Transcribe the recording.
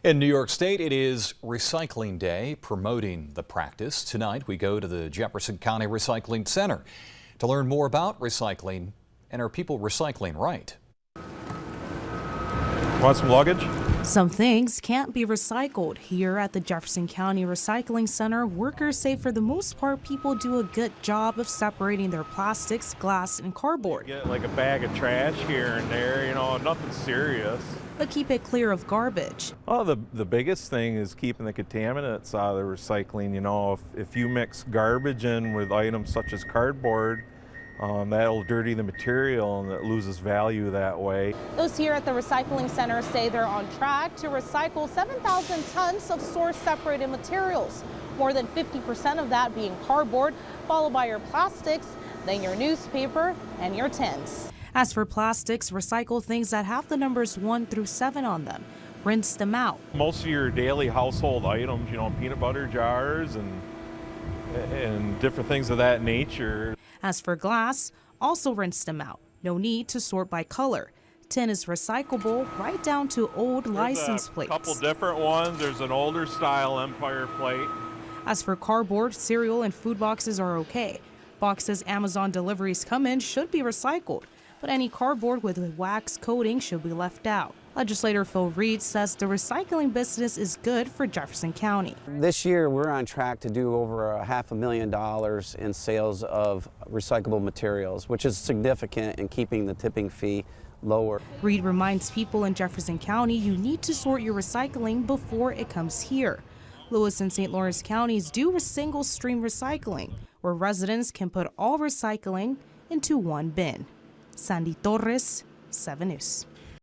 In New York State, it is Recycling Day, promoting the practice. Tonight, we go to the Jefferson County Recycling Center to learn more about recycling and are people recycling right. Want some luggage? Some things can't be recycled. Here at the Jefferson County Recycling Center, workers say for the most part, people do a good job of separating their plastics, glass, and cardboard. Get like a bag of trash here and there, nothing serious. But keep it clear of garbage. Oh, the biggest thing is keeping the contaminants out of the recycling. If you mix garbage in with items such as cardboard, that'll dirty the material and it loses value that way. Those here at the recycling center say they're on track to recycle 7,000 tons of source separated materials. More than 50% of that being cardboard, followed by your plastics, then your newspaper and your tins. As for plastics, recycle things that have the numbers 1 through 7 on them. Rinse them out. Most of your daily household items, peanut butter jars and different things of that nature. As for glass, also rinse them out. No need to sort by color. Tin is recyclable right down to old license plates. There's a couple different ones. There's an older style Empire plate. As for cardboard, cereal and food boxes are okay. Boxes Amazon deliveries come in should be recycled, but any cardboard with a wax coating should be left out. Legislator Phil Reed says the recycling business is good for Jefferson County. This year, we're on track to do over $500,000 in sales of recyclable materials, which is significant in keeping the tipping fee lower. Reed reminds people in Jefferson County you need to sort your recycling before it comes here. Lewis and St. Lawrence counties do a single stream recycling, where residents can put all recycling into one bin. Sandy Torres, 7 News.